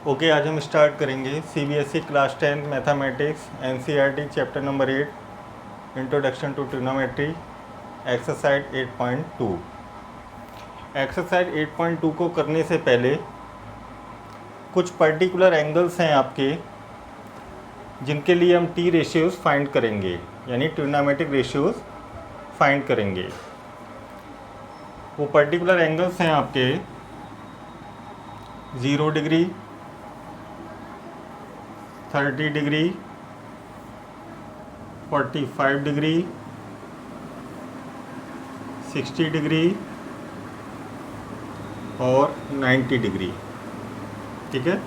Okay, आज हम start करेंगे CBSE class 10 mathematics NCERT chapter number 8 introduction to trigonometry exercise 8.2। Exercise 8.2 को करने से पहले कुछ पर्टिकुलर एंगल्स हैं आपके जिनके लिए हम टी रेशियोज़ फाइंड करेंगे, यानी ट्रिग्नोमेट्रिक रेशियोज़ फाइंड करेंगे। वो पर्टिकुलर एंगल्स हैं आपके 0 डिग्री, 30 डिग्री, 45 डिग्री, 60 डिग्री और 90 डिग्री। ठीक है।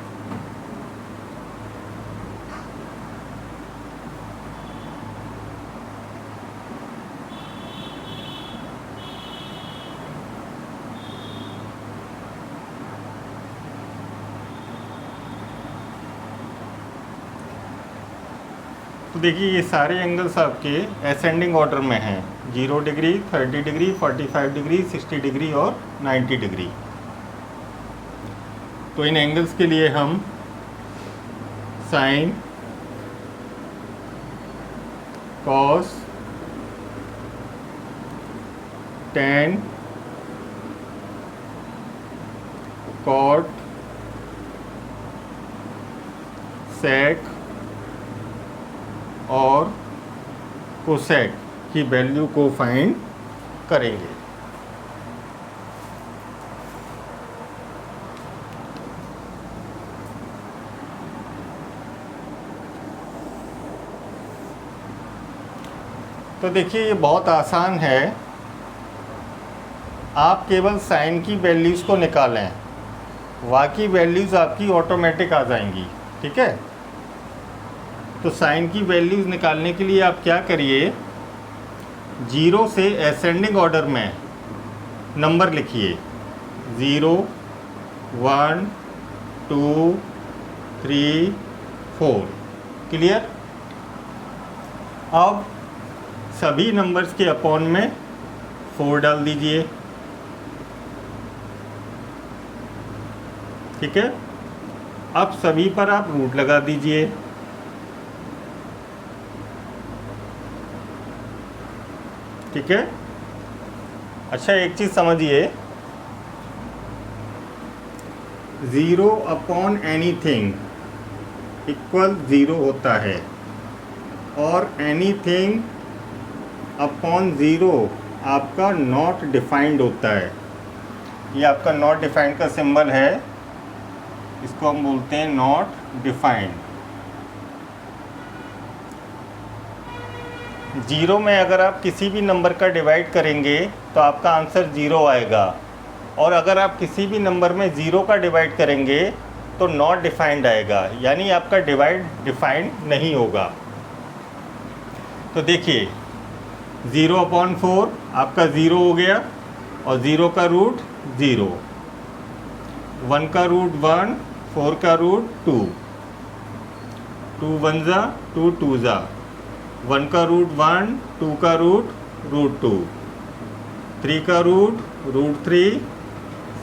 तो देखिए, ये सारे एंगल्स आपके असेंडिंग ऑर्डर में हैं। 0 डिग्री, 30 डिग्री, 45 डिग्री, 60 डिग्री और 90 डिग्री। तो इन एंगल्स के लिए हम साइन, कॉस, टैन, कॉट, सेक और कोसेक की वैल्यू को फाइंड करेंगे। तो देखिए, ये बहुत आसान है। आप केवल साइन की वैल्यूज़ को निकालें, बाकी वैल्यूज़ आपकी ऑटोमेटिक आ जाएंगी। ठीक है। तो साइन की वैल्यूज़ निकालने के लिए आप क्या करिए, 0 से असेंडिंग ऑर्डर में नंबर लिखिए। 0, 1, 2, 3, 4। क्लियर। अब सभी नंबर्स के अपॉन में 4 डाल दीजिए। ठीक है। अब सभी पर आप रूट लगा दीजिए। ठीक है। अच्छा, एक चीज़ समझिए, 0 अपॉन एनीथिंग इक्वल 0 होता है और एनीथिंग अपॉन 0 आपका नॉट डिफाइंड होता है। ये आपका नॉट डिफाइंड का सिंबल है, इसको हम बोलते हैं नॉट डिफाइंड। 0 में अगर आप किसी भी नंबर का डिवाइड करेंगे तो आपका आंसर 0 आएगा, और अगर आप किसी भी नंबर में 0 का डिवाइड करेंगे तो नॉट डिफाइंड आएगा, यानी आपका डिवाइड डिफाइंड नहीं होगा। तो देखिए, 0 अपॉन 4 आपका 0 हो गया, और 0 का रूट 0, 1 का रूट 1, 4 का रूट 2, 2 1 जा 2 2 जा, 1 का रूट 1, 2 का रूट 2, 3 का रूट 3,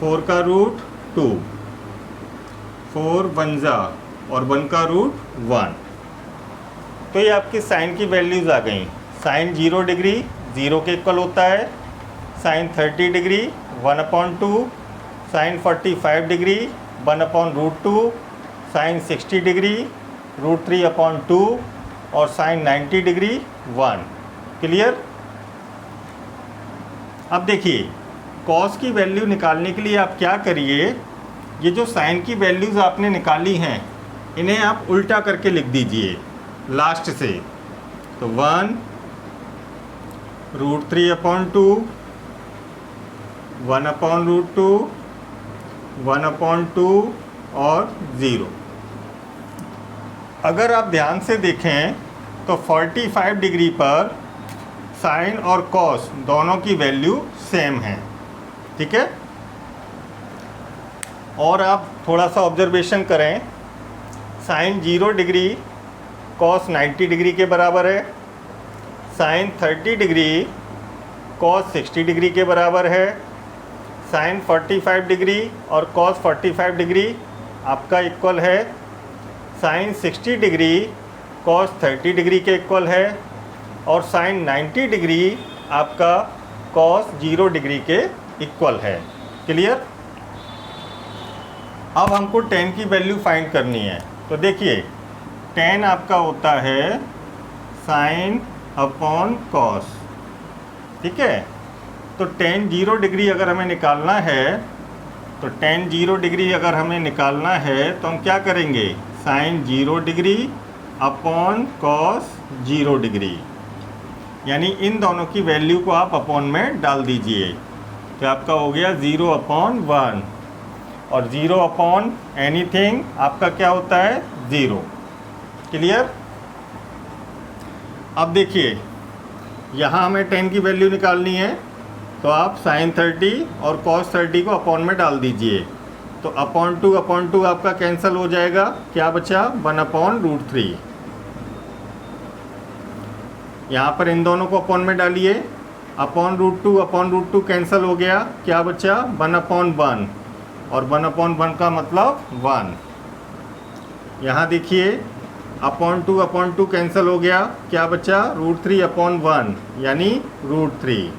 4 का रूट 2, 4 1 जा और 1 का रूट 1। तो ये आपकी साइन की वैल्यूज़ आ गई। साइन 0 डिग्री 0 के इक्वल होता है, sine 30 degree 1/2, sine 45 degree 1/√2, sine 60 degree √3/2 और साइन 90 डिग्री 1। क्लियर। अब देखिए, कॉस की वैल्यू निकालने के लिए आप क्या करिए, ये जो साइन की वैल्यूज़ आपने निकाली हैं इन्हें आप उल्टा करके लिख दीजिए लास्ट से। तो 1 √3/2, 1/√2, 1/2 और 0। अगर आप ध्यान से देखें तो 45 डिग्री पर साइन और कॉस दोनों की वैल्यू सेम है। ठीक है। और आप थोड़ा सा ऑब्जर्वेशन करें, साइन 0 डिग्री कॉस 90 डिग्री के बराबर है, साइन 30 डिग्री कॉस 60 डिग्री के बराबर है, साइन 45 डिग्री और कॉस 45 डिग्री आपका इक्वल है साइन 60 डिग्री कॉस 30 डिग्री के इक्वल है, और साइन 90 डिग्री आपका कॉस 0 डिग्री के इक्वल है। क्लियर? अब हमको tan की वैल्यू फाइंड करनी है। तो देखिए tan आपका होता है साइन अपॉन कॉस, ठीक है। तो tan 0 डिग्री अगर हमें निकालना है, तो tan 0 डिग्री अगर हमें निकालना है तो हम क्या करेंगे, sine 0 degree upon cos 0 degree, यानी इन दोनों की वैल्यू को आप अपॉन में डाल दीजिए। तो आपका हो गया 0/1, और 0/ एनीथिंग आपका क्या होता है, 0। क्लियर? अब देखिए यहाँ हमें tan की वैल्यू निकालनी है, तो आप साइन 30 और कॉस 30 को अपॉन में डाल दीजिए। तो अपॉन टू आपका कैंसिल हो जाएगा, क्या बचा, 1/√3। यहाँ पर इन दोनों को अपॉन में डालिए, अपॉन रूट टू कैंसिल हो गया, क्या बचा, 1/1, और 1/1 का मतलब 1। यहाँ देखिए अपॉन टू कैंसिल हो गया, क्या बचा, √3/1, यानी √3,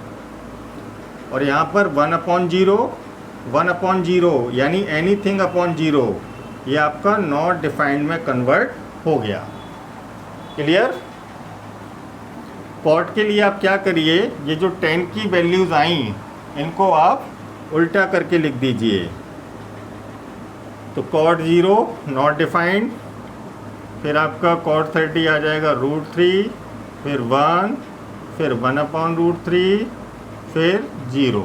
और यहाँ पर 1/0 यानी एनीथिंग अपॉन 0, ये आपका नॉट डिफाइंड में कन्वर्ट हो गया। क्लियर? कॉट के लिए आप क्या करिए, ये जो tan की वैल्यूज़ आई इनको आप उल्टा करके लिख दीजिए। तो cot 0 नॉट डिफाइंड, फिर आपका cot 30 आ जाएगा √3, फिर 1, फिर 1/√3, फिर 0।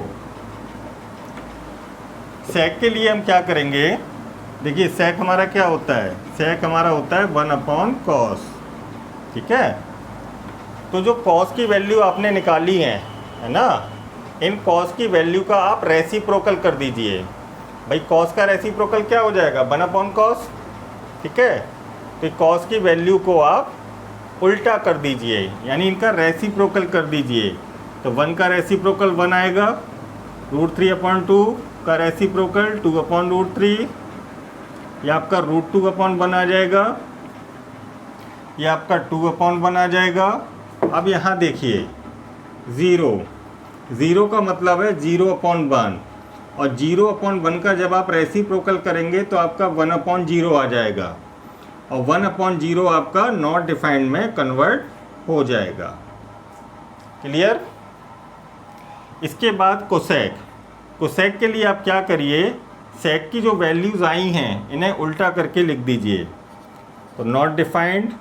sec के लिए हम क्या करेंगे, देखिए sec हमारा क्या होता है, sec हमारा होता है 1/cos, ठीक है। तो जो cos की वैल्यू आपने निकाली है ना, इन cos की वैल्यू का आप रेसिप्रोकल कर दीजिए। भाई cos का रेसिप्रोकल क्या हो जाएगा, 1/cos, ठीक है। तो cos की वैल्यू को आप उल्टा कर दीजिए, यानी इनका रेसिप्रोकल कर दीजिए। तो 1 का रेसिप्रोकल 1 आएगा, √3/2 का रेसिप्रोकल 2/√3, यह आपका √2/1 आ जाएगा, यह आपका 2/1 आ जाएगा। अब यहाँ देखिए 0 का मतलब है 0/1, और 0/1 का जब आप रेसिप्रोकल करेंगे तो आपका 1/0 आ जाएगा, और 1/0 आपका नॉट डिफाइंड में कन्वर्ट हो जाएगा। क्लियर? इसके बाद कोसेक के लिए आप क्या करिए, सेक की जो वैल्यूज़ आई हैं इन्हें उल्टा करके लिख दीजिए। तो नॉट डिफाइंड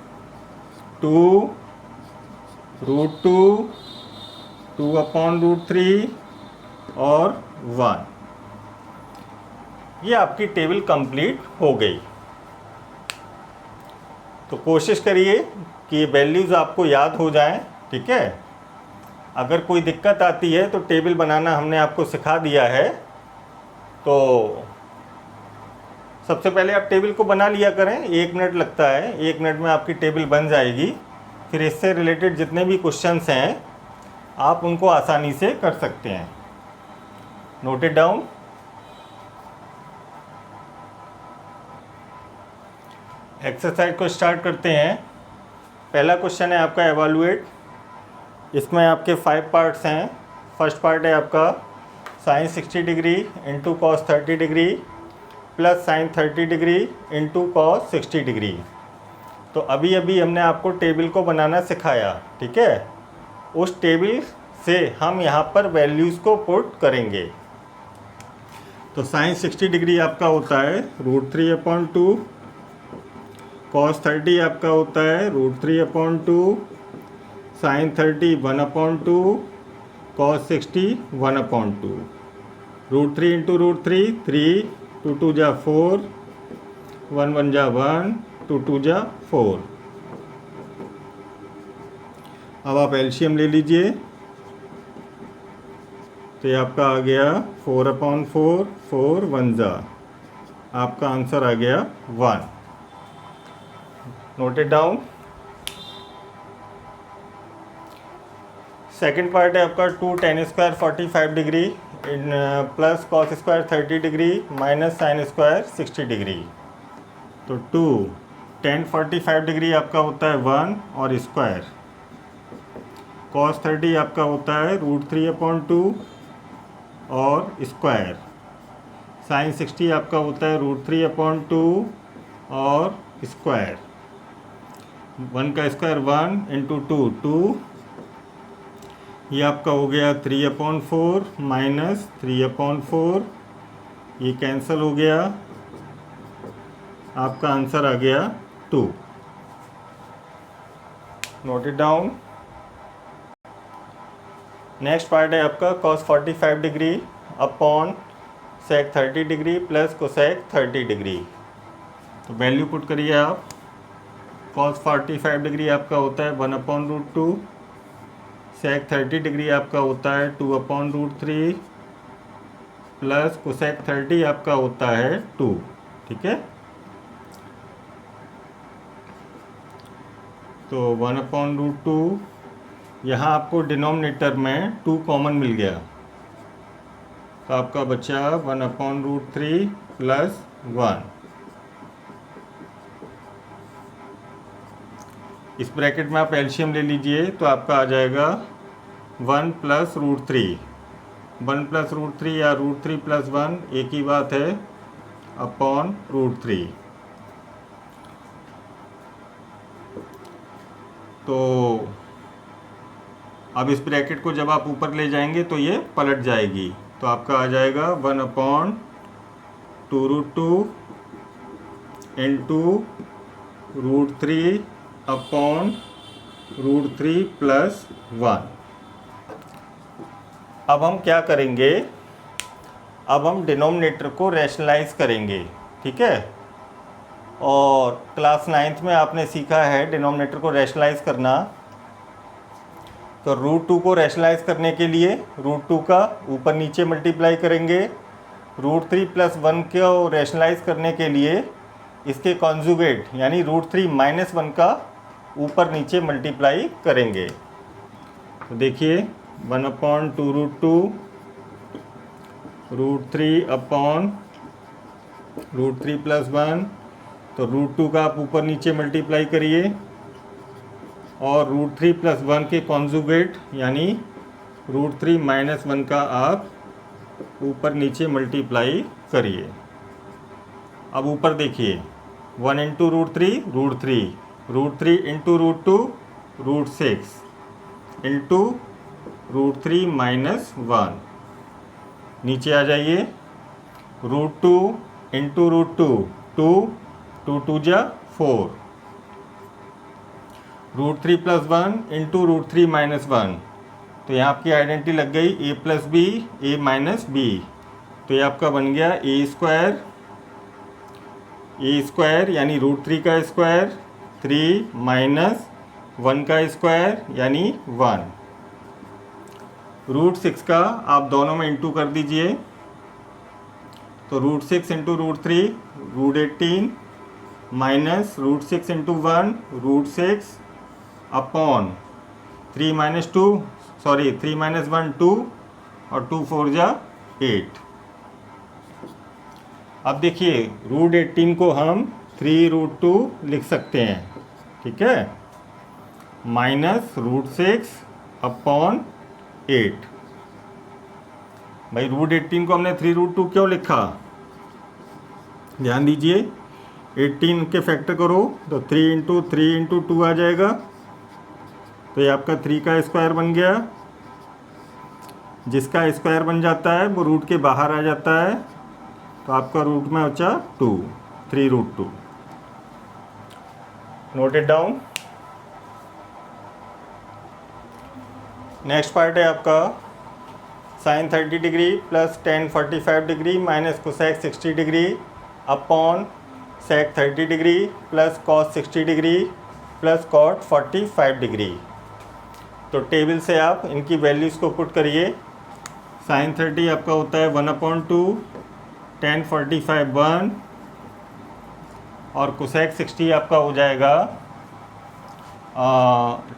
2, √2, 2/√3 और 1। ये आपकी टेबल कंप्लीट हो गई। तो कोशिश करिए कि ये वैल्यूज़ आपको याद हो जाएं, ठीक है। अगर कोई दिक्कत आती है तो टेबल बनाना हमने आपको सिखा दिया है, तो सबसे पहले आप टेबल को बना लिया करें, 1 मिनट लगता है, 1 मिनट में आपकी टेबल बन जाएगी। फिर इससे रिलेटेड जितने भी क्वेश्चंस हैं आप उनको आसानी से कर सकते हैं। Note it down. एक्सरसाइज को स्टार्ट करते हैं। पहला क्वेश्चन है आपका एवैल्यूएट। इसमें आपके 5 पार्ट्स हैं। फर्स्ट पार्ट है आपका sine 60 degree into cos 30 degree plus sine 30 degree into cos 60 degree. तो अभी अभी हमने आपको टेबल को बनाना सिखाया, ठीक है। उस टेबल से हम यहाँ पर वैल्यूज़ को पुट करेंगे। तो साइन 60 डिग्री आपका होता है √3/2, कॉस 30 आपका होता है √3/2, साइन 30 1/2, कॉस 60 1/2। √3 इंटू √3 3, 2 2 जा 4, 1 1 जा 1, 2 2 जा 4। अब आप एलसीएम ले लीजिए। तो ये आपका आ गया 4/4, 4 1 जा, आपका आंसर आ गया 1। Note it down. Second part है आपका 2 tan square 45 degree plus cos square 30 degree minus sine square 60 degree. तो 2 tan 45 डिग्री आपका होता है 1 और स्क्वायर, cos 30 आपका होता है √3/2 और स्क्वायर, sin 60 आपका होता है √3/2 और स्क्वायर, 1 का स्क्वायर 1 इंटू 2 2, ये आपका हो गया 3/4 माइनस 3/4, ये कैंसिल हो गया, आपका आंसर आ गया 2। Note it down. Next part है आपका cos 45 degree upon sec 30 degree plus cosec 30 degree. तो वैल्यू पुट करिए आप। cos 45 डिग्री आपका होता है 1/√2, sec 30 डिग्री आपका होता है 2/√3 प्लस कोसेक 30 आपका होता है 2। ठीक है, तो 1/√2, यहाँ आपको डिनोमिनेटर में 2 कॉमन मिल गया, तो आपका बचा 1/√3 प्लस 1। इस ब्रैकेट में आप एलसीएम ले लीजिए तो आपका आ जाएगा 1 प्लस √3, 1 प्लस √3 या √3 प्लस 1 एक ही बात है, अपॉन √3। तो अब इस ब्रैकेट को जब आप ऊपर ले जाएंगे तो ये पलट जाएगी, तो आपका आ जाएगा 1/2√2 इंटू √3 अपॉन √3 प्लस 1। अब हम क्या करेंगे, अब हम डिनोमिनेटर को रैशनलाइज करेंगे। ठीक है, और क्लास 9th में आपने सीखा है डिनोमिनेटर को रैशनलाइज करना। तो √2 को रैशनलाइज करने के लिए √2 का ऊपर नीचे मल्टीप्लाई करेंगे, √3 प्लस 1 को रैशनलाइज करने के लिए इसके कॉन्जुगेट यानी √3 माइनस 1 का ऊपर नीचे मल्टीप्लाई करेंगे। तो देखिए 1/2√2 √3 अपॉन √3 प्लस 1, तो √2 का आप ऊपर नीचे मल्टीप्लाई करिए और √3 प्लस 1 के कॉन्जुगेट यानी √3 माइनस 1 का आप ऊपर नीचे मल्टीप्लाई करिए। अब ऊपर देखिए 1 इंटू √3 √3, √3 इंटू √2 √6 इंटू √3 माइनस 1। नीचे आ जाइए, √2 इंटू √2 2, 2 2 जा 4, √3 प्लस 1 इंटू √3 माइनस 1। तो यहाँ आपकी आइडेंटिटी लग गई a plus B a minus B, तो ये आपका बन गया a स्क्वायर यानी √3 का स्क्वायर 3 माइनस 1 का स्क्वायर यानी 1। √6 का आप दोनों में इंटू कर दीजिए, तो √6 into √3 √18 minus √6 into 1 √6 upon 3 minus 2 sorry 3 minus 1 2 और 2 4 जा 8। अब देखिए √18 को हम 3√2 लिख सकते हैं। ठीक है, माइनस √6 अपॉन 8। भाई √18 को हमने 3√2 क्यों लिखा, ध्यान दीजिए 18 के फैक्टर करो तो 3 इंटू 3 इंटू 2 आ जाएगा, तो ये आपका 3 का स्क्वायर बन गया। जिसका स्क्वायर बन जाता है वो रूट के बाहर आ जाता है, तो आपका रूट में बचा 2, 3√2। Note it down. Next part है आपका sin 30 degree plus tan 45 degree minus cosec 60 degree upon sec 30 degree plus cos 60 degree plus cot 45 degree. तो टेबल से आप इनकी वैल्यूज़ को पुट करिए। sin 30 आपका होता है 1/2, tan 45 1 और कोसेक 60 आपका हो जाएगा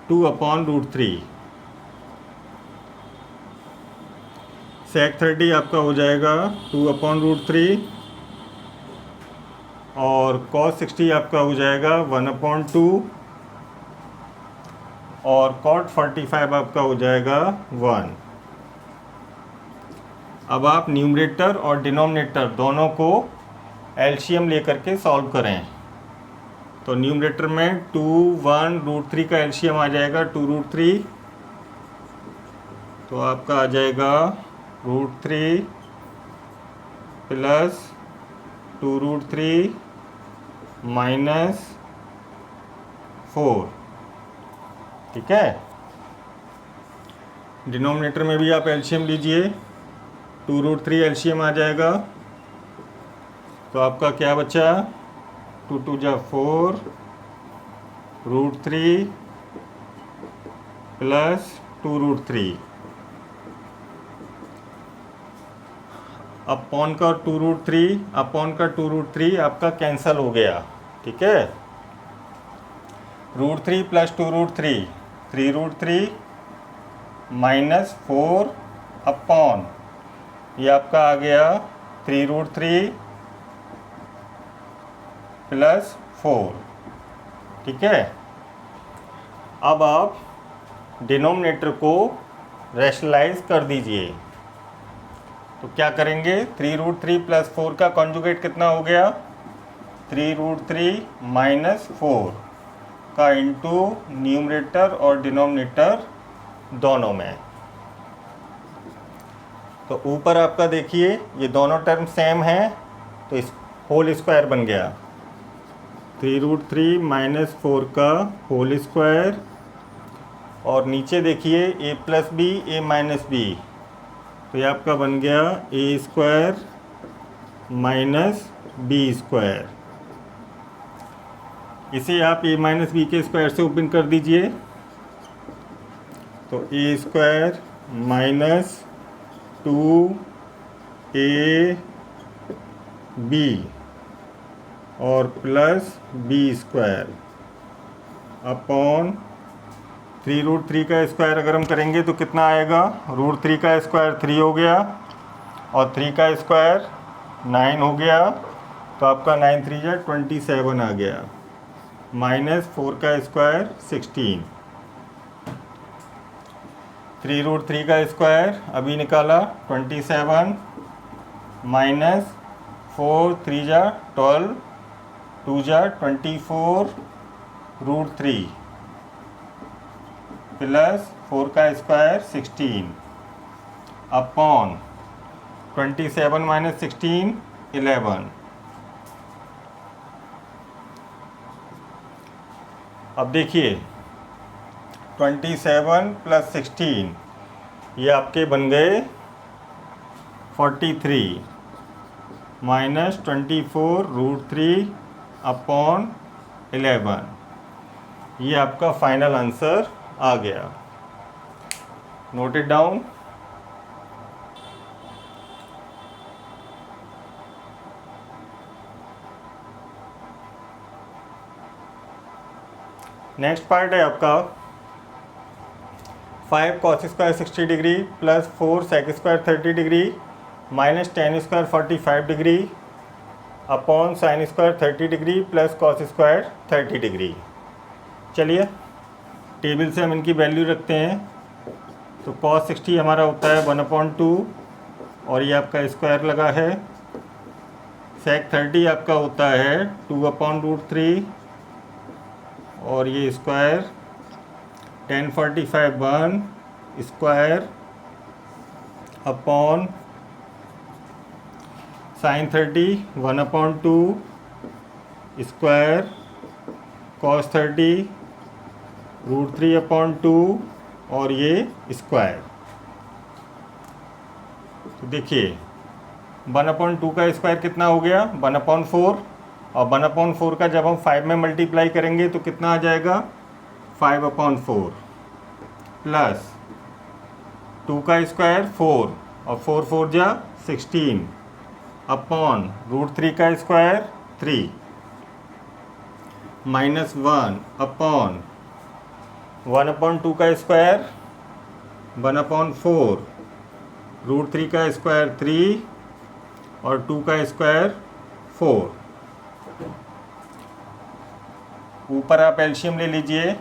2/√3। sec 30 आपका हो जाएगा 2/√3 और cos 60 आपका हो जाएगा 1/2 और cot 45 आपका हो जाएगा 1। अब आप न्यूमरेटर और डिनोमिनेटर दोनों को एलसीएम लेकर के सॉल्व करें। तो न्यूमरेटर में 2 1 √3 का एलसीएम आ जाएगा 2√3, तो आपका आ जाएगा √3 प्लस 2√3 -4। ठीक है। डिनोमिनेटर में भी आप एलसीएम लीजिए, 2√3 एलसीएम आ जाएगा, तो आपका क्या बचा 2 2 जा 4 √3 प्लस 2√3 अपॉन का 2√3 आपका कैंसल हो गया। ठीक है। √3 प्लस 2√3 3√3 -4 अपॉन ये आपका आ गया 3√3 प्लस 4। ठीक है। अब आप डिनोमिनेटर को रैशनलाइज कर दीजिए। तो क्या करेंगे, 3√3 प्लस 4 का कॉन्जुगेट कितना हो गया 3√3 -4 का इंटू न्यूमरेटर और डिनोमिनेटर दोनों में। तो ऊपर आपका देखिए ये दोनों टर्म सेम हैं, तो इस होल स्क्वायर बन गया 3√3 -4 का होल स्क्वायर, और नीचे देखिए a plus B a minus B, तो ये आपका बन गया a² माइनस बी स्क्वायर। इसे आप a माइनस बी के स्क्वायर से ओपन कर दीजिए, तो a² माइनस 2ab और प्लस b² अपॉन 3√3 का स्क्वायर अगर हम करेंगे तो कितना आएगा, √3 का स्क्वायर 3 हो गया और 3 का स्क्वायर 9 हो गया, तो आपका 9 3 जा 27 आ गया, -4 का स्क्वायर 16। 3√3 का स्क्वायर अभी निकाला 27 -4 3 जा 12 2 जा 24 √3 प्लस 4 का स्क्वायर 16 अपॉन 27 - 16 11। अब देखिए 27 प्लस 16 ये आपके बन गए 43 -24 √3 अपॉन 11। ये आपका फाइनल आंसर आ गया। Note it down. Next part है आपका 5 cos square 60 degree plus 4 sec square 30 degree minus tan square 45 degree upon sin square 30 degree plus cos square 30 degree. चलिए टेबल से हम इनकी वैल्यू रखते हैं। तो cos 60 हमारा होता है 1/2 और ये आपका स्क्वायर लगा है। sec 30 आपका होता है 2/√3 और ये square tan 45 1 square upon sin 30 1/2 square cos 30 √3/2 और ये स्क्वायर। तो देखिए 1/2 का स्क्वायर कितना हो गया 1/4 और 1/4 का जब हम 5 में मल्टीप्लाई करेंगे तो कितना आ जाएगा 5/4 प्लस 2 का स्क्वायर 4 और 4 4 जा 16 अपॉन √3 का स्क्वायर 3 -1 अपॉन 1/2 का स्क्वायर 1/4 √3 का स्क्वायर 3 और 2 का स्क्वायर 4। ऊपर आप एलसीएम ले लीजिए,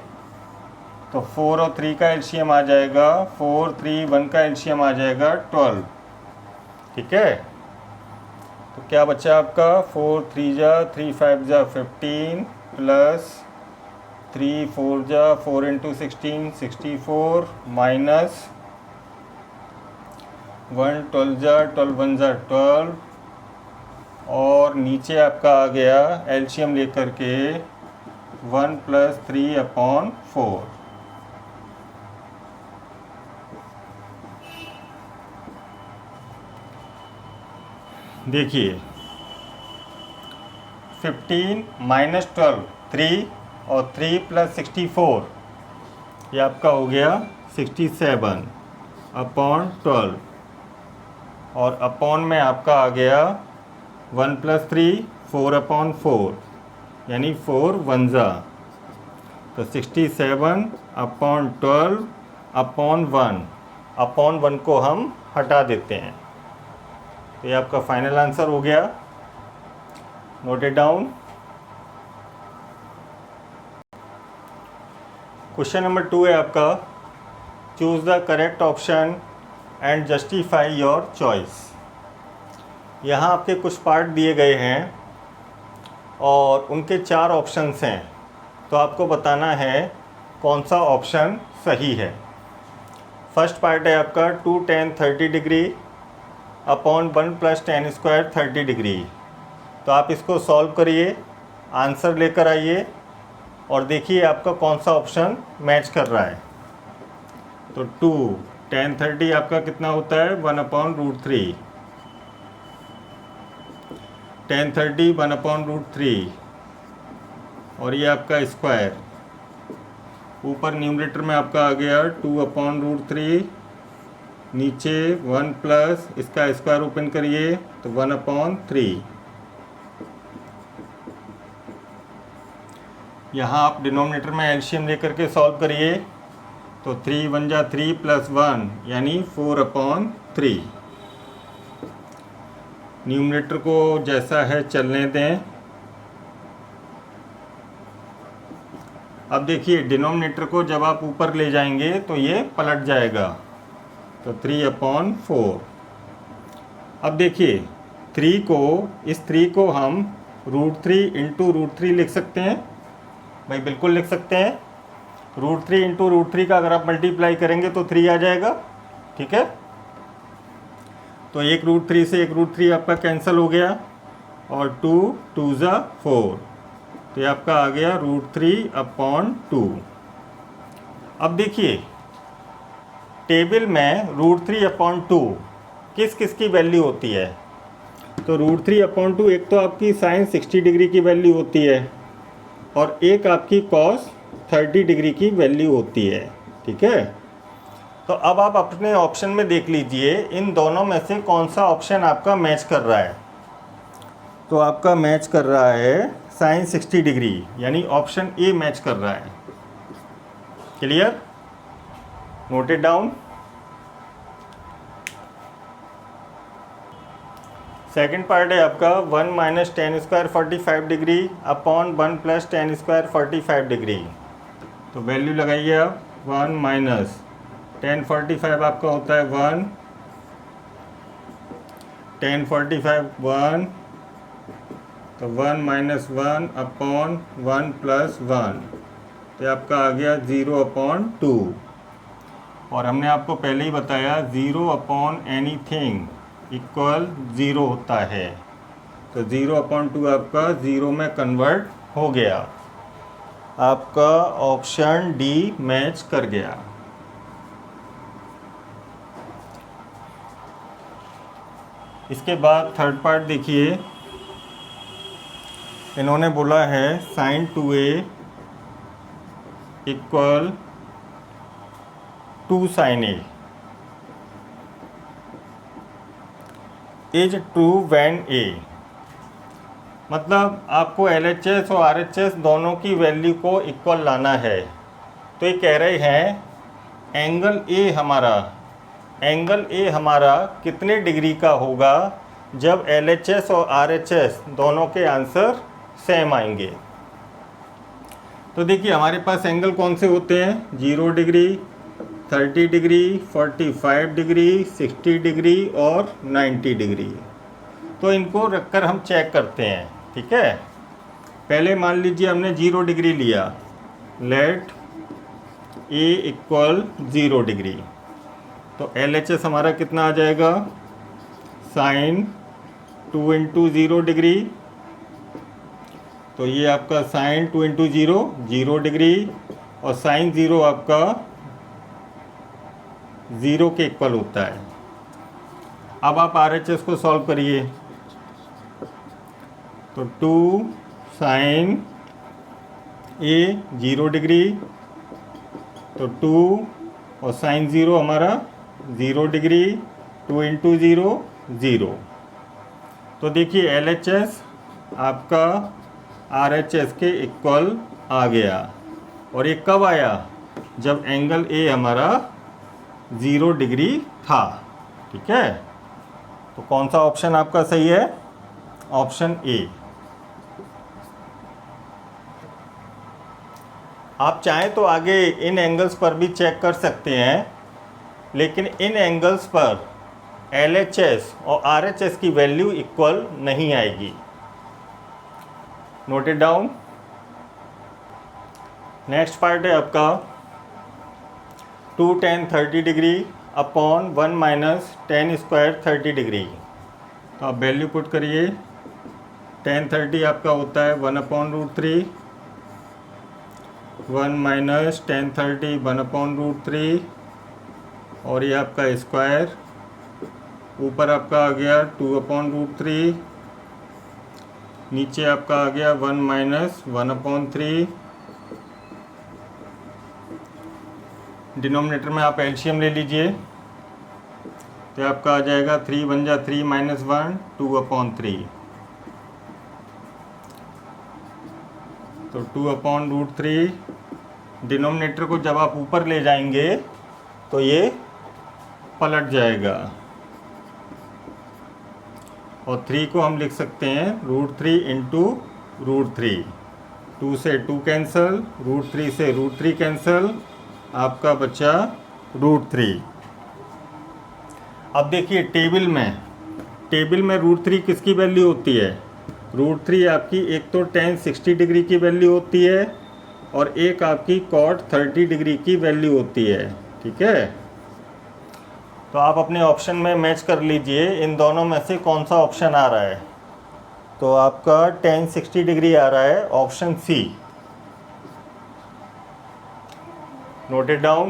तो 4 और 3 का एलसीएम आ जाएगा 4, 3, 1 का एलसीएम आ जाएगा 12। ठीक है, तो क्या बचा आपका 4 3 जा 3 5 जा 15 प्लस 3 4 जा 4 इंटू 16 64 माइनस 1 12 जा 12 1 जा 12 और नीचे आपका आ गया एलसीएम लेकर के 1 प्लस 3/4। देखिए 15 माइनस 12 3 और 3 प्लस 64, ये आपका हो गया 67/12 और अपॉन में आपका आ गया 1 प्लस 3 4/4 यानी 4 1 जा, तो 67/12/1 को हम हटा देते हैं, तो ये आपका फाइनल आंसर हो गया। Note it down. Question number 2 है आपका, choose the correct option and justify your choice. यहाँ आपके कुछ पार्ट दिए गए हैं और उनके 4 ऑप्शंस हैं, तो आपको बताना है कौन सा ऑप्शन सही है। फर्स्ट पार्ट है आपका 2 tan 30 degree upon 1 plus tan square 30 degree. तो आप इसको सॉल्व करिए, आंसर लेकर आइए और देखिए आपका कौन सा ऑप्शन मैच कर रहा है। तो 2 tan 30 आपका कितना होता है 1/√3, tan 30 1/√3 और ये आपका स्क्वायर, ऊपर न्यूमरेटर में आपका आ गया 2/√3, नीचे 1 प्लस इसका स्क्वायर ओपन करिए तो 1/3। यहाँ आप डिनोमिनेटर में एलसीएम लेकर के सॉल्व करिए, तो 3 1 जा 3 प्लस 1 यानी 4/3। न्यूमरेटर को जैसा है चलने दें। अब देखिए डिनोमिनेटर को जब आप ऊपर ले जाएंगे तो ये पलट जाएगा, तो 3/4। अब देखिए 3 को हम √3 इंटू √3 लिख सकते हैं भाई, बिल्कुल लिख सकते हैं। √3 इंटू √3 का अगर आप मल्टीप्लाई करेंगे तो 3 आ जाएगा। ठीक है, तो एक √3 से एक √3 आपका कैंसिल हो गया और 2 2 जा 4, तो ये आपका आ गया √3/2। अब देखिए टेबल में √3/2 किस किस की वैल्यू होती है, तो √3/2 एक तो आपकी साइन 60 डिग्री की वैल्यू होती है और एक आपकी कॉस 30 डिग्री की वैल्यू होती है। ठीक है, तो अब आप अपने ऑप्शन में देख लीजिए इन दोनों में से कौन सा ऑप्शन आपका मैच कर रहा है। तो आपका मैच कर रहा है साइन 60 डिग्री, यानी ऑप्शन ए मैच कर रहा है। Clear, note it down. Second part है आपका 1 minus tan square 45 degree upon 1 plus tan square 45 degree. तो वैल्यू लगाइए आप, 1 माइनस tan 45 आपका होता है 1, tan 45 1, तो 1 माइनस 1 अपॉन 1 प्लस 1, तो आपका आ गया 0/2। और हमने आपको पहले ही बताया 0/anything इक्वल 0 होता है, तो 0/2 आपका 0 में कन्वर्ट हो गया। आपका ऑप्शन डी मैच कर गया। इसके बाद थर्ड पार्ट देखिए, इन्होंने बोला है sin 2a equal 2 sin a is true when a, मतलब आपको LHS और RHS दोनों की वैल्यू को इक्वल लाना है। तो ये कह रहे हैं एंगल A हमारा कितने डिग्री का होगा जब LHS और RHS दोनों के आंसर सेम आएंगे। तो देखिए हमारे पास एंगल कौन से होते हैं, 0 डिग्री, 30 डिग्री, 45 डिग्री, 60 डिग्री और 90 डिग्री। तो इनको रखकर हम चेक करते हैं, ठीक है। पहले मान लीजिए हमने 0 डिग्री लिया, लेट ए इक्वल 0 डिग्री, तो LHS हमारा कितना आ जाएगा, साइन 2 इंटू 0 डिग्री, तो ये आपका साइन 2 इंटू 0 0 डिग्री, और साइन 0 आपका 0 के इक्वल होता है। अब आप RHS को सॉल्व करिए, तो 2 साइन ए 0 डिग्री, तो 2 और साइन 0 हमारा 0 डिग्री, 2 इंटू 0 0। तो देखिए LHS आपका RHS के इक्वल आ गया। और ये कब आया, जब एंगल ए हमारा 0 डिग्री था, ठीक है। तो कौन सा ऑप्शन आपका सही है, ऑप्शन ए। आप चाहें तो आगे इन एंगल्स पर भी चेक कर सकते हैं, लेकिन इन एंगल्स पर LHS और RHS की वैल्यू इक्वल नहीं आएगी। Note it down. Next part है आपका 2 tan 30 degree upon 1 minus tan square 30 degree. तो आप वैल्यू पुट करिए, tan 30 आपका होता है 1/√3, 1 माइनस tan 30 1/√3, और ये आपका स्क्वायर, ऊपर आपका आ गया 2/√3, नीचे आपका आ गया 1 माइनस 1/3। डिनोमिनेटर में आप एलसीएम ले लीजिए, तो आपका आ जाएगा 3 बन जा 3 माइनस 1 2/3, तो 2/√3। डिनोमिनेटर को जब आप ऊपर ले जाएंगे तो ये पलट जाएगा, और 3 को हम लिख सकते हैं √3 इंटू √3। 2 से 2 कैंसल, √3 से √3 कैंसल, आपका बचा √3। अब देखिए टेबल में √3 किसकी वैल्यू होती है, √3 आपकी एक तो tan 60 डिग्री की वैल्यू होती है, और एक आपकी cot 30 डिग्री की वैल्यू होती है, ठीक है। तो आप अपने ऑप्शन में मैच कर लीजिए इन दोनों में से कौन सा ऑप्शन आ रहा है। तो आपका tan 60 डिग्री आ रहा है, option C. Note it down.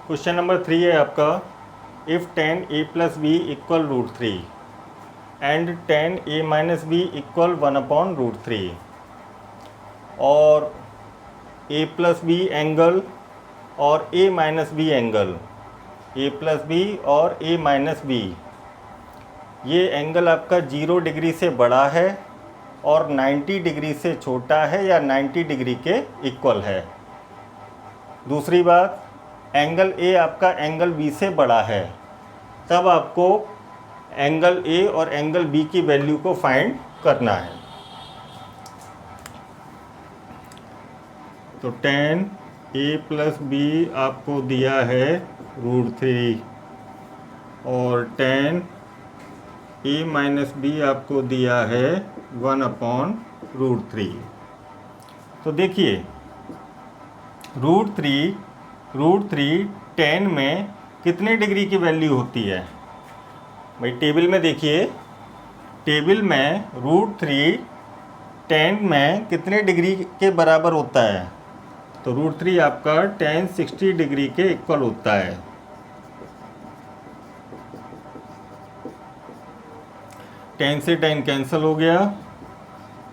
Question number 3 है आपका, if tan a plus B equal √3 and tan a minus B equal 1/√3, और a प्लस बी एंगल और a minus B angle, a plus B और a minus B, ये angle आपका 0 degree से बड़ा है और 90 डिग्री से छोटा है या 90 डिग्री के इक्वल है। दूसरी बात, एंगल A आपका एंगल B से बड़ा है, तब आपको एंगल A और एंगल B की वैल्यू को फाइंड करना है। तो tan A प्लस बी आपको दिया है √3, और tan A माइनस बी आपको दिया है 1/√3। तो देखिए √3 tan में कितने डिग्री की वैल्यू होती है भाई, टेबल में देखिए, टेबल में √3 tan में कितने डिग्री के बराबर होता है, तो √3 आपका tan 60 डिग्री के इक्वल होता है। tan से tan कैंसिल हो गया,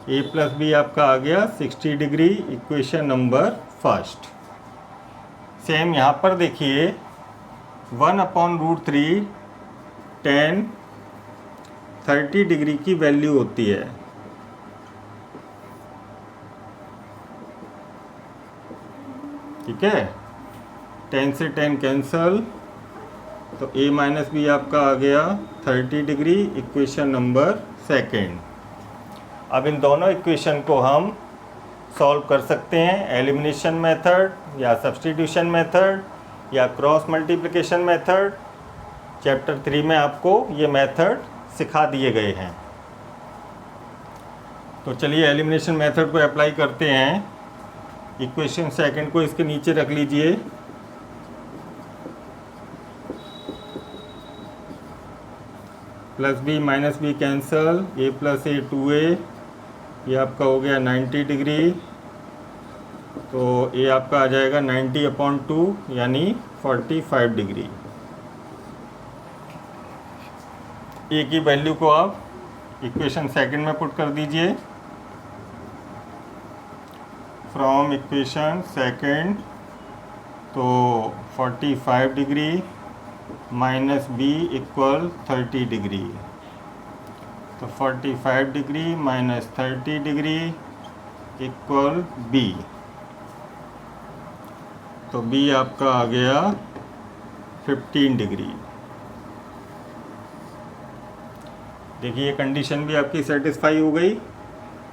a प्लस बी आपका आ गया 60 degree, equation number first. Same यहाँ पर देखिए 1/√3 tan 30 डिग्री की वैल्यू होती है, ठीक है। tan से tan कैंसल, तो a माइनस बी आपका आ गया 30 डिग्री, इक्वेशन नंबर सेकेंड। अब इन दोनों इक्वेशन को हम सॉल्व कर सकते हैं एलिमिनेशन मेथड या सब्स्टिट्यूशन मेथड या क्रॉस मल्टीप्लिकेशन मेथड। चैप्टर 3 में आपको ये मेथड सिखा दिए गए हैं। तो चलिए एलिमिनेशन मेथड को अप्लाई करते हैं। इक्वेशन सेकंड को इसके नीचे रख लीजिए। Plus B minus B cancel, a plus A 2a, ये आपका हो गया 90 डिग्री। तो ये आपका आ जाएगा 90/2 यानी 45 डिग्री। ए की वैल्यू को आप इक्वेशन सेकंड में पुट कर दीजिए। फ्रॉम इक्वेशन सेकंड तो 45 degree minus B equal 30 degree. तो 45 degree minus 30 degree equal B. तो बी आपका आ गया 15 डिग्री। देखिए कंडीशन भी आपकी सेटिस्फाई हो गई।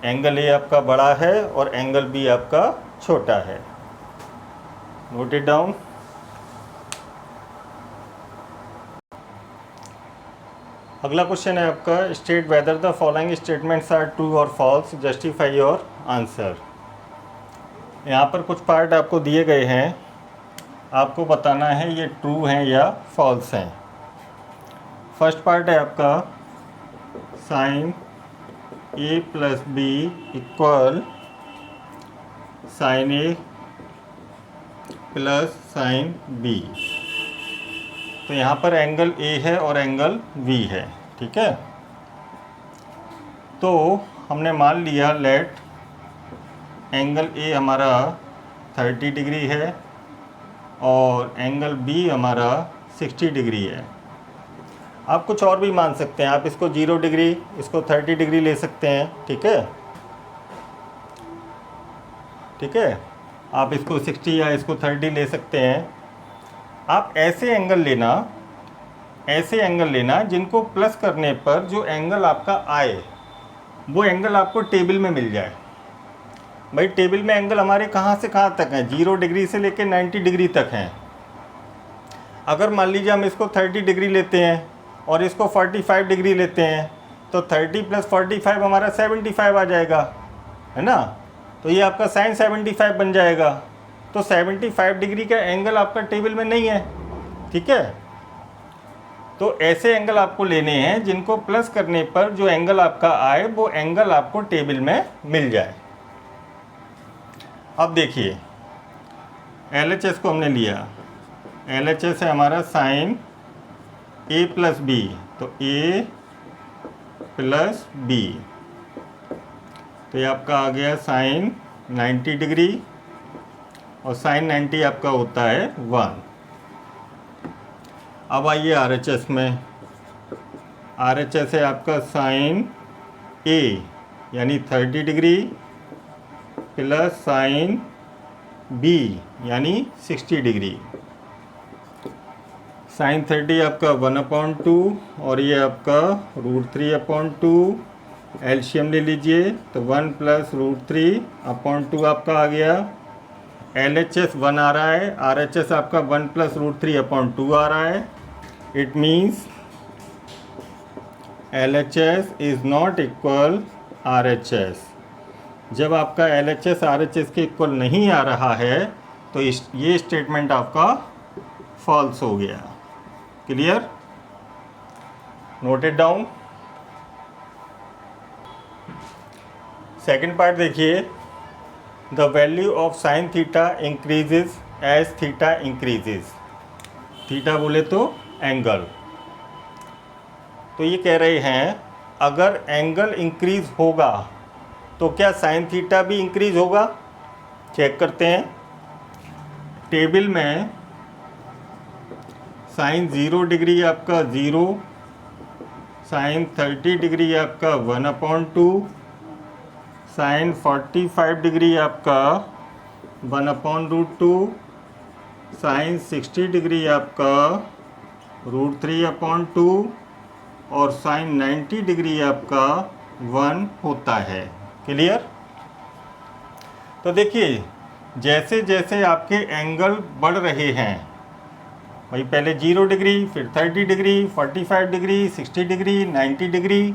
एंगल ए आपका बड़ा है और एंगल बी आपका छोटा है। Note it down. अगला क्वेश्चन है आपका, state whether the following statements are true और फॉल्स, जस्टिफाई योर आंसर। यहाँ पर कुछ पार्ट आपको दिए गए हैं, आपको बताना है ये ट्रू हैं या फॉल्स हैं। फर्स्ट पार्ट है आपका साइन ए प्लस बी इक्वल साइन ए प्लस साइन बी। तो यहाँ पर एंगल ए है और एंगल बी है, ठीक है। तो हमने मान लिया लेट एंगल ए हमारा 30 डिग्री है और एंगल बी हमारा 60 डिग्री है। आप कुछ और भी मान सकते हैं, आप इसको 0 डिग्री, इसको 30 डिग्री ले सकते हैं, ठीक है, ठीक है। आप इसको 60 या इसको 30 ले सकते हैं। आप ऐसे एंगल लेना जिनको प्लस करने पर जो एंगल आपका आए वो एंगल आपको टेबल में मिल जाए। भाई टेबल में एंगल हमारे कहाँ से कहाँ तक हैं, 0 डिग्री से लेकर 90 डिग्री तक हैं। अगर मान लीजिए हम इसको 30 डिग्री लेते हैं और इसको 45 डिग्री लेते हैं तो 30 + 45 हमारा 75 आ जाएगा, है ना। तो ये आपका साइन 75 बन जाएगा। तो 75 डिग्री का एंगल आपका टेबल में नहीं है, ठीक है। तो ऐसे एंगल आपको लेने हैं जिनको प्लस करने पर जो एंगल आपका आए वो एंगल आपको टेबल में मिल जाए। अब देखिए LHS को हमने लिया, LHS है हमारा साइन A प्लस बी, तो A प्लस बी। तो ये आपका आ गया साइन 90 डिग्री और साइन 90 आपका होता है 1। अब आइए RHS में। RHS है आपका साइन A यानी 30 डिग्री प्लस साइन B यानी 60 डिग्री। साइन 30 आपका 1/2 और ये आपका √3/2। एलसीएम ले लीजिए तो 1 + √3/2 आपका आ गया। LHS 1 आ रहा है, RHS आपका 1 + √3/2 आ रहा है। It means LHS is not equal RHS। जब आपका LHS RHS के इक्वल नहीं आ रहा है तो ये स्टेटमेंट आपका फॉल्स हो गया। Clear? Note it down. Second part देखिए, the value of sine theta increases as theta increases. Theta बोले तो एंगल। तो ये कह रहे हैं अगर एंगल इंक्रीज होगा तो क्या साइन थीटा भी इंक्रीज होगा। चेक करते हैं। टेबल में साइन 0 डिग्री आपका 0, साइन 30 डिग्री आपका 1/2, साइन 45 डिग्री आपका 1/√2, साइन 60 डिग्री आपका √3/2 और साइन 90 डिग्री आपका 1 होता है। क्लियर? तो देखिए जैसे जैसे आपके एंगल बढ़ रहे हैं, भाई पहले 0 डिग्री, फिर 30 डिग्री, 45 डिग्री, 60 डिग्री, 90 डिग्री,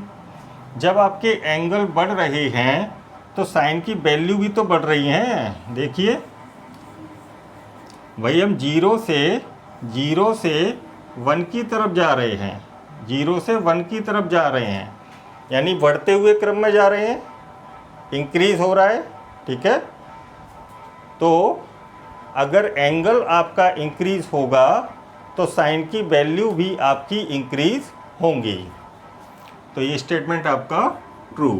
जब आपके एंगल बढ़ रहे हैं तो साइन की वैल्यू भी तो बढ़ रही हैं। देखिए भाई हम 0 से 1 की तरफ जा रहे हैं, 0 से 1 की तरफ जा रहे हैं, यानी बढ़ते हुए क्रम में जा रहे हैं, इंक्रीज हो रहा है। ठीक है, तो अगर एंगल आपका इंक्रीज होगा तो साइन की वैल्यू भी आपकी इंक्रीज होंगी। तो ये स्टेटमेंट आपका ट्रू।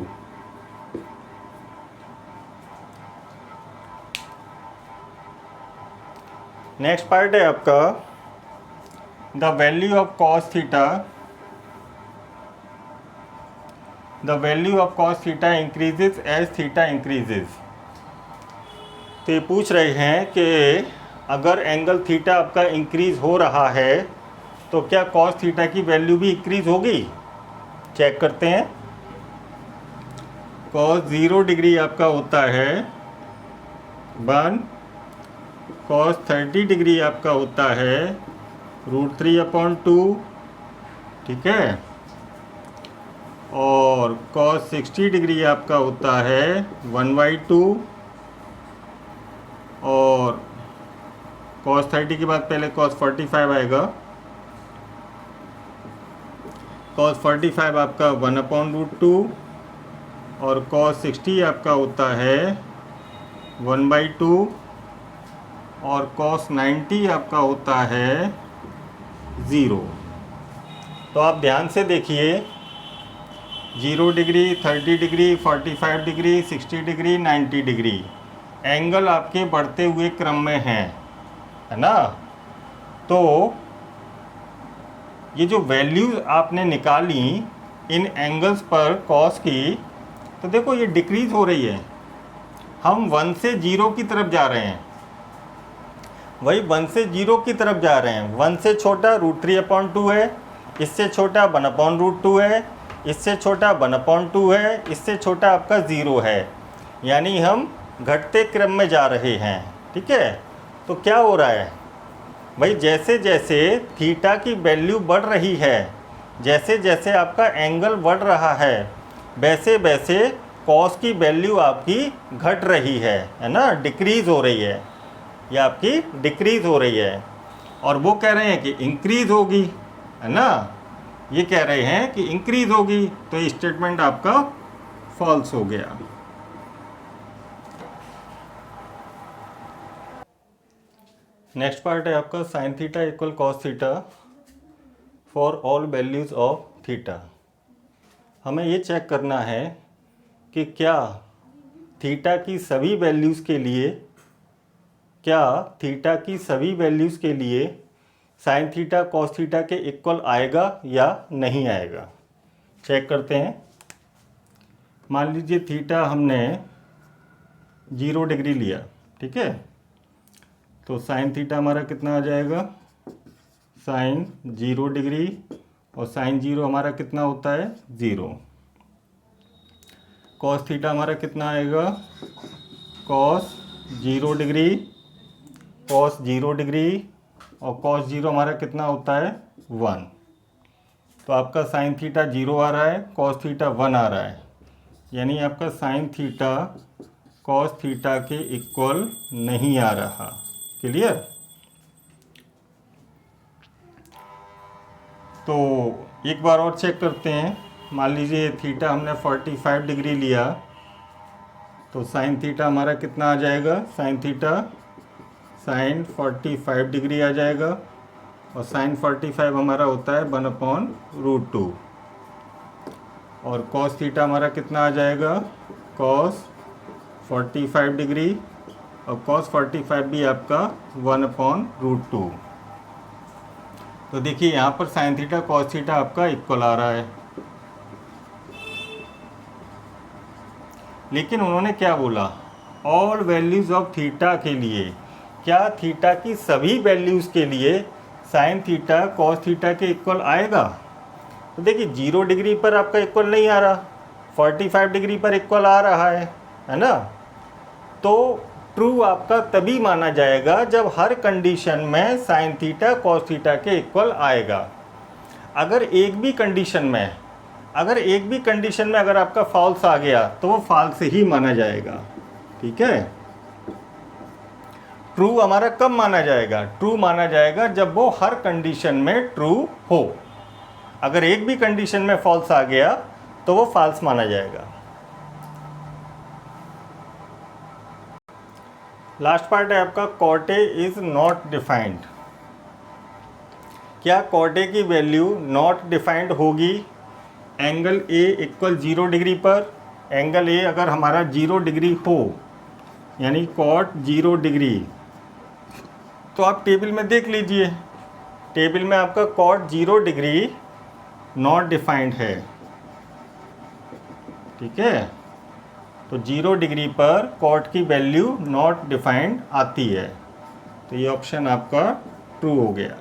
नेक्स्ट पार्ट है आपका the value of cos theta. The value of cos theta increases as theta increases. तो ये पूछ रहे हैं कि अगर एंगल थीटा आपका इंक्रीज हो रहा है तो क्या कॉस थीटा की वैल्यू भी इंक्रीज होगी। चेक करते हैं। कॉस 0 डिग्री आपका होता है 1, कॉस 30 डिग्री आपका होता है √3/2। ठीक है, और कॉस 60 डिग्री आपका होता है 1/2, और cos 30 के बाद पहले cos 45 आएगा। cos 45 आपका 1/√2 और cos 60 आपका होता है 1/2 और cos 90 आपका होता है 0। तो आप ध्यान से देखिए 0 degree, 30 degree, 45 degree, 60 degree, 90 degree angle आपके बढ़ते हुए क्रम में हैं, है ना। तो ये जो वैल्यूज आपने निकाली इन एंगल्स पर कॉस की, तो देखो ये डिक्रीज हो रही है। हम 1 से 0 की तरफ जा रहे हैं, वही 1 से 0 की तरफ जा रहे हैं। 1 से छोटा √3/2 है, इससे छोटा 1/√2 है, इससे छोटा 1/2 है, इससे छोटा आपका 0 है, यानी हम घटते क्रम में जा रहे हैं। ठीक है, तो क्या हो रहा है भाई, जैसे जैसे थीटा की वैल्यू बढ़ रही है, जैसे जैसे आपका एंगल बढ़ रहा है, वैसे वैसे कॉस की वैल्यू आपकी घट रही है ना, डिक्रीज हो रही है, ये आपकी डिक्रीज हो रही है। और वो कह रहे हैं कि इंक्रीज होगी, है ना, ये कह रहे हैं कि इंक्रीज होगी, तो ये स्टेटमेंट आपका फॉल्स हो गया। नेक्स्ट पार्ट है आपका sine theta equal cos theta for all values of theta. हमें ये चेक करना है कि क्या थीटा की सभी वैल्यूज़ के लिए, क्या थीटा की सभी वैल्यूज़ के लिए साइन थीटा कॉस थीटा के इक्वल आएगा या नहीं आएगा। चेक करते हैं। मान लीजिए थीटा हमने 0 डिग्री लिया, ठीक है, तो साइन थीटा हमारा कितना आ जाएगा, साइन 0 डिग्री, और साइन 0 हमारा कितना होता है 0। कॉस थीटा हमारा कितना आएगा, कॉस 0 डिग्री, कॉस 0 डिग्री, और कॉस 0 हमारा कितना होता है 1। तो आपका साइन थीटा 0 आ रहा है, कॉस थीटा 1 आ रहा है, यानी आपका साइन थीटा कॉस थीटा के इक्वल नहीं आ रहा। क्लियर। तो एक बार और चेक करते हैं। मान लीजिए थीटा हमने 45 डिग्री लिया, तो साइन थीटा हमारा कितना आ जाएगा, साइन थीटा साइन 45 डिग्री आ जाएगा, और साइन 45 हमारा होता है 1/√2, और कॉस थीटा हमारा कितना आ जाएगा, कॉस 45 डिग्री, और कॉस 45 भी आपका 1/√2। तो देखिए यहाँ पर साइन थीटा कॉस थीटा आपका इक्वल आ रहा है। लेकिन उन्होंने क्या बोला, ऑल वैल्यूज़ ऑफ थीटा के लिए, क्या थीटा की सभी वैल्यूज़ के लिए साइन थीटा कॉस थीटा के इक्वल आएगा? तो देखिए 0 डिग्री पर आपका इक्वल नहीं आ रहा, 45 डिग्री पर इक्वल आ रहा है ना। तो ट्रू आपका तभी माना जाएगा जब हर कंडीशन में साइन थीटा कॉस थीटा के इक्वल आएगा। अगर एक भी कंडीशन में अगर आपका फॉल्स आ गया तो वो फॉल्स ही माना जाएगा। ठीक है, ट्रू हमारा कब माना जाएगा? ट्रू माना जाएगा जब वो हर कंडीशन में ट्रू हो। अगर एक भी कंडीशन में फॉल्स आ गया तो वो फॉल्स माना जाएगा। लास्ट पार्ट है आपका cot A is not defined. क्या कॉट ए की वैल्यू नॉट डिफाइंड होगी एंगल ए इक्वल 0 डिग्री पर? एंगल ए अगर हमारा 0 डिग्री हो, यानी कॉट 0 डिग्री, तो आप टेबल में देख लीजिए, टेबल में आपका कॉट 0 डिग्री नॉट डिफाइंड है। ठीक है, तो 0 डिग्री पर कॉट की वैल्यू नॉट डिफाइंड आती है, तो ये ऑप्शन आपका ट्रू हो गया।